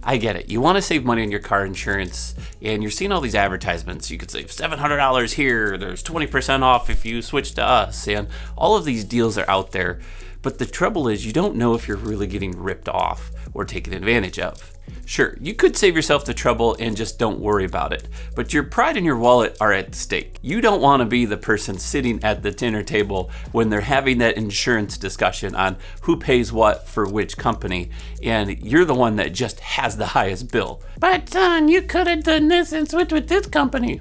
I get it. You want to save money on your car insurance, and you're seeing all these advertisements. You could save $700 here, there's 20% off if you switch to us, and all of these deals are out there. But the trouble is you don't know if you're really getting ripped off or taken advantage of. Sure, you could save yourself the trouble and just don't worry about it, but your pride and your wallet are at stake. You don't want to be the person sitting at the dinner table when they're having that insurance discussion on who pays what for which company, and you're the one that just has the highest bill. But son, you could have done this and switched with this company.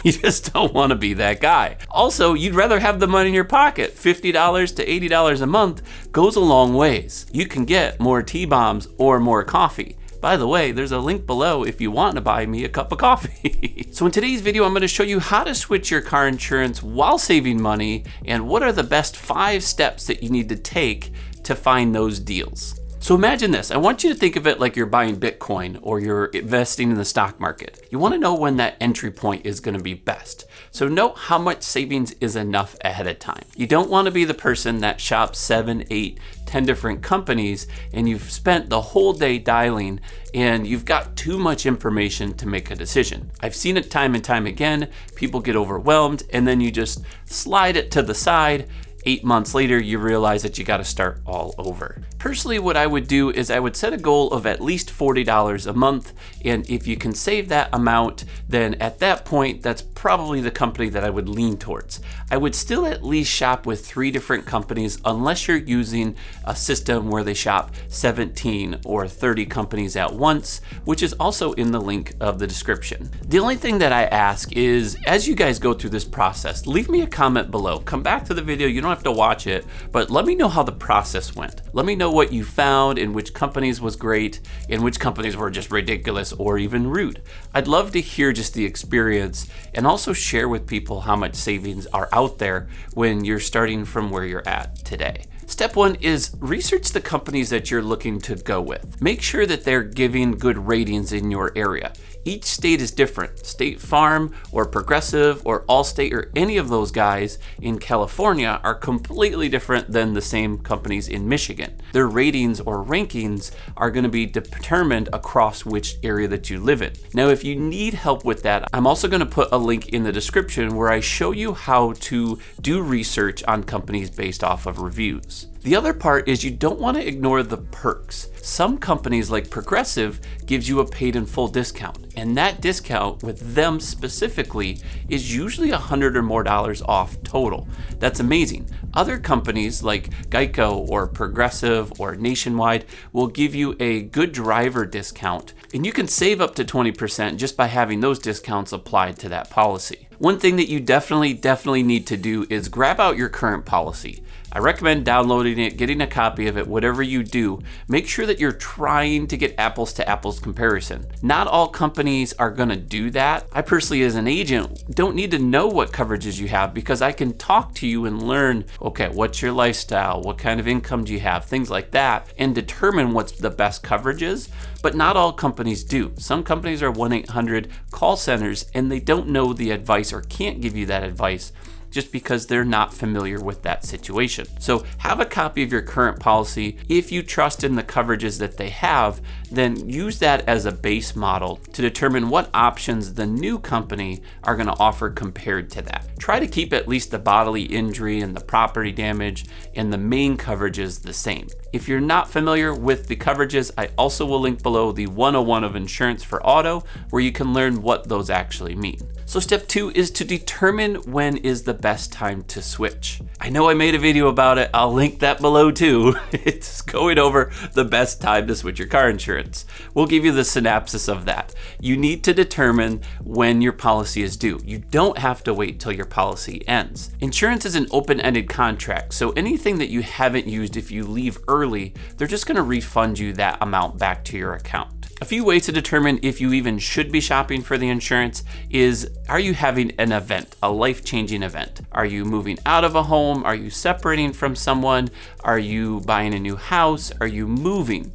You just don't want to be that guy. Also, you'd rather have the money in your pocket. $50 to $80 a month goes a long ways. You can get more T-bombs or more coffee. By the way, there's a link below if you want to buy me a cup of coffee. So in today's video, I'm going to show you how to switch your car insurance while saving money and what are the best 5 steps that you need to take to find those deals. So imagine this. I want you to think of it like you're buying Bitcoin or you're investing in the stock market. You want to know when that entry point is going to be best. So know how much savings is enough ahead of time. You don't want to be the person that shops 7, 8, 10 different companies and you've spent the whole day dialing and you've got too much information to make a decision. I've seen it time and time again. People get overwhelmed and then you just slide it to the side. 8 months later, you realize that you got to start all over. Personally, what I would do is I would set a goal of at least $40 a month. And if you can save that amount, then at that point, that's probably the company that I would lean towards. I would still at least shop with 3 different companies unless you're using a system where they shop 17 or 30 companies at once, which is also in the link of the description. The only thing that I ask is, as you guys go through this process, leave me a comment below. Come back to the video. You don't have to watch it, but let me know how the process went. Let me know what you found and which companies was great and which companies were just ridiculous or even rude. I'd love to hear just the experience and also share with people how much savings are out there when you're starting from where you're at today. Step 1 is research the companies that you're looking to go with. Make sure that they're giving good ratings in your area. Each state is different. State Farm or Progressive or Allstate or any of those guys in California are completely different than the same companies in Michigan. Their ratings or rankings are going to be determined across which area that you live in. Now, if you need help with that, I'm also going to put a link in the description where I show you how to do research on companies based off of reviews. The other part is you don't want to ignore the perks. Some companies like Progressive gives you a paid in full discount, and that discount with them specifically is usually $100 or more off total. That's amazing. Other companies like Geico or Progressive or Nationwide will give you a good driver discount, and you can save up to 20% just by having those discounts applied to that policy. One thing that you definitely need to do is grab out your current policy. I recommend downloading it, getting a copy of it, whatever you do. Make sure that you're trying to get apples to apples comparison. Not all companies are going to do that. I personally, as an agent, don't need to know what coverages you have because I can talk to you and learn, okay, what's your lifestyle? What kind of income do you have? Things like that, and determine what's the best coverages. But not all companies do. Some companies are 1-800 call centers and they don't know the advice or can't give you that advice just because they're not familiar with that situation. So have a copy of your current policy. If you trust in the coverages that they have, then use that as a base model to determine what options the new company are going to offer compared to that. Try to keep at least the bodily injury and the property damage and the main coverages the same. If you're not familiar with the coverages, I also will link below the 101 of insurance for auto, where you can learn what those actually mean. So step 2 is to determine when is the best time to switch. I know I made a video about it. I'll link that below too. It's going over the best time to switch your car insurance. We'll give you the synopsis of that. You need to determine when your policy is due. You don't have to wait till your policy ends. Insurance is an open-ended contract, so anything that you haven't used, if you leave early, they're just going to refund you that amount back to your account. A few ways to determine if you even should be shopping for the insurance is, are you having an event, a life-changing event? Are you moving out of a home? Are you separating from someone? Are you buying a new house? Are you moving?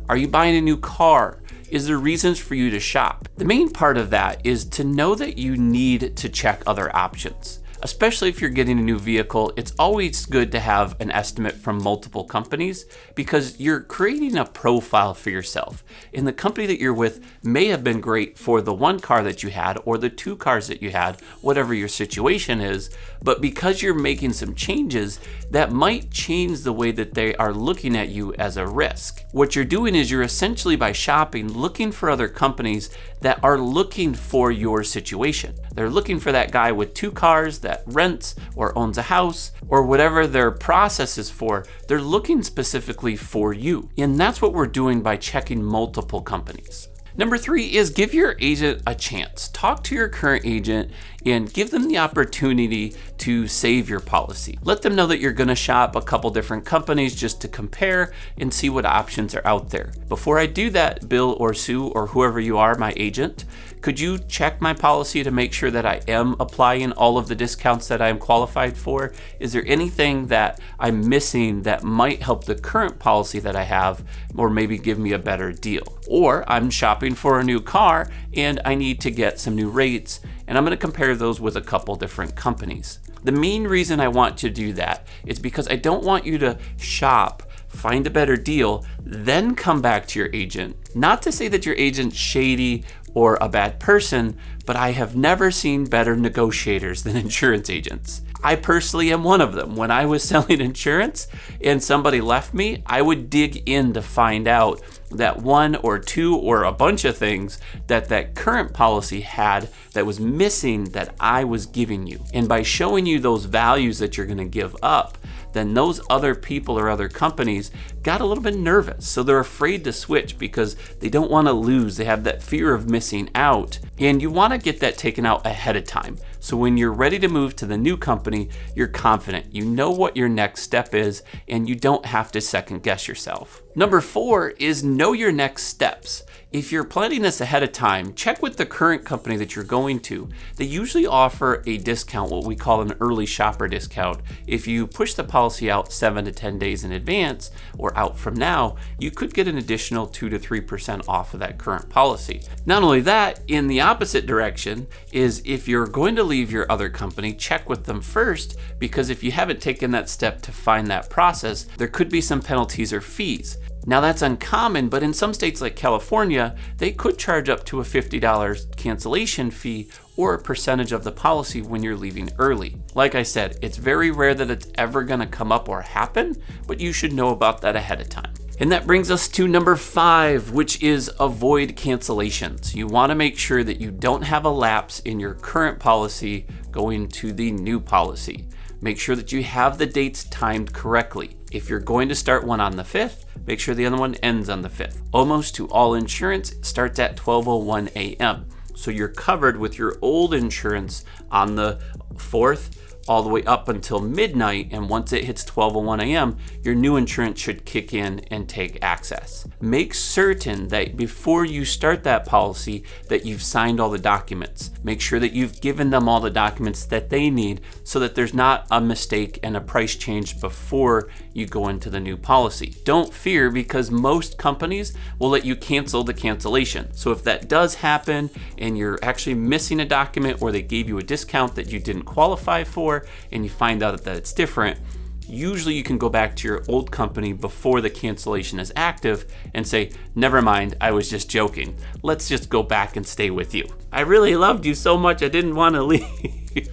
Are you buying a new car? Is there reasons for you to shop? The main part of that is to know that you need to check other options. Especially if you're getting a new vehicle, it's always good to have an estimate from multiple companies because you're creating a profile for yourself. And the company that you're with may have been great for the one car that you had or the two cars that you had, whatever your situation is, but because you're making some changes, that might change the way that they are looking at you as a risk. What you're doing is you're essentially, by shopping, looking for other companies that are looking for your situation. They're looking for that guy with two cars that rents or owns a house or whatever their process is for. They're looking specifically for you. And that's what we're doing by checking multiple companies. Number 3 is give your agent a chance. Talk to your current agent and give them the opportunity to save your policy. Let them know that you're going to shop a couple different companies just to compare and see what options are out there. Before I do that, Bill or Sue or whoever you are, my agent, could you check my policy to make sure that I am applying all of the discounts that I am qualified for? Is there anything that I'm missing that might help the current policy that I have or maybe give me a better deal? Or I'm shopping for a new car and I need to get some new rates, and I'm going to compare those with a couple different companies. The main reason I want to do that is because I don't want you to shop, find a better deal, then come back to your agent. Not to say that your agent's shady or a bad person, but I have never seen better negotiators than insurance agents. I personally am one of them. When I was selling insurance and somebody left me, I would dig in to find out that one or two or a bunch of things that current policy had that was missing that I was giving you. And by showing you those values that you're going to give up, then those other people or other companies got a little bit nervous. So they're afraid to switch because they don't want to lose. They have that fear of missing out. And you want to get that taken out ahead of time. So when you're ready to move to the new company, you're confident. You know what your next step is, and you don't have to second guess yourself. Number 4 is know your next steps. If you're planning this ahead of time, check with the current company that you're going to. They usually offer a discount, what we call an early shopper discount. If you push the policy out 7 to 10 days in advance or out from now, you could get an additional 2 to 3% off of that current policy. Not only that, in the opposite direction is if you're going to leave your other company, check with them first, because if you haven't taken that step to find that process, there could be some penalties or fees. Now that's uncommon, but in some states like California, they could charge up to a $50 cancellation fee or a percentage of the policy when you're leaving early. Like I said, it's very rare that it's ever gonna come up or happen, but you should know about that ahead of time. And that brings us to number 5, which is avoid cancellations. You wanna make sure that you don't have a lapse in your current policy going to the new policy. Make sure that you have the dates timed correctly. If you're going to start one on the 5th, make sure the other one ends on the 5th. Almost to all insurance starts at 12:01 a.m. So you're covered with your old insurance on the 4th all the way up until midnight, and once it hits 12:01 a.m., your new insurance should kick in and take access. Make certain that before you start that policy that you've signed all the documents. Make sure that you've given them all the documents that they need so that there's not a mistake and a price change before you go into the new policy. Don't fear, because most companies will let you cancel the cancellation. So if that does happen and you're actually missing a document or they gave you a discount that you didn't qualify for and you find out that it's different, usually you can go back to your old company before the cancellation is active and say, never mind, I was just joking. Let's just go back and stay with you. I really loved you so much, I didn't want to leave.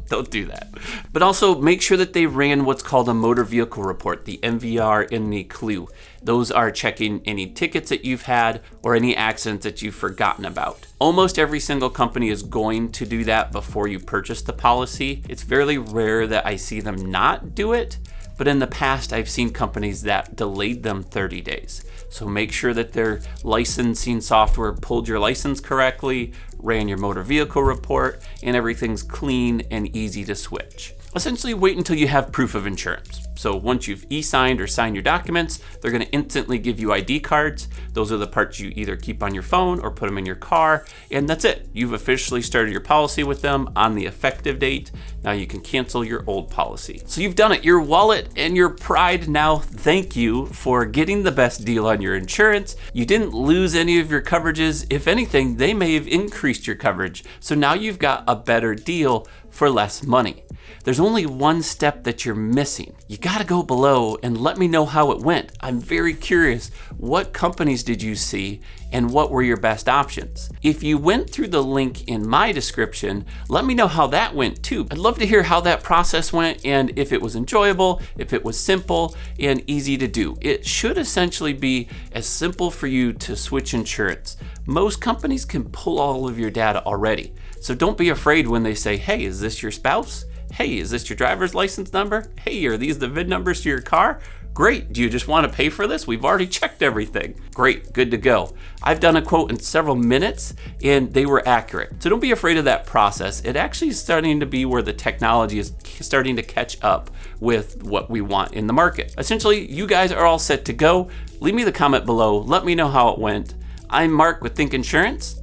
Don't do that. But also make sure that they ran what's called a motor vehicle report, the MVR and the CLUE. Those are checking any tickets that you've had or any accidents that you've forgotten about. Almost every single company is going to do that before you purchase the policy. It's fairly rare that I see them not do it, but in the past I've seen companies that delayed them 30 days. So make sure that their licensing software pulled your license correctly, ran your motor vehicle report, and everything's clean and easy to switch. Essentially, wait until you have proof of insurance. So once you've e-signed or signed your documents, they're going to instantly give you ID cards. Those are the parts you either keep on your phone or put them in your car, and that's it. You've officially started your policy with them on the effective date. Now you can cancel your old policy. So you've done it. Your wallet and your pride now thank you for getting the best deal on your insurance. You didn't lose any of your coverages. If anything, they may have increased your coverage. So now you've got a better deal for less money. There's only one step that you're missing. You gotta go below and let me know how it went. I'm very curious. What companies did you see and what were your best options? If you went through the link in my description, let me know how that went too. I'd love to hear how that process went and if it was enjoyable, if it was simple and easy to do. It should essentially be as simple for you to switch insurance. Most companies can pull all of your data already. So don't be afraid when they say, hey, is this your spouse? Hey, is this your driver's license number? Hey, are these the VIN numbers to your car? Great, do you just want to pay for this? We've already checked everything. Great, good to go. I've done a quote in several minutes and they were accurate. So don't be afraid of that process. It actually is starting to be where the technology is starting to catch up with what we want in the market. Essentially, you guys are all set to go. Leave me the comment below. Let me know how it went. I'm Mark with Think Insurance.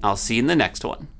I'll see you in the next one.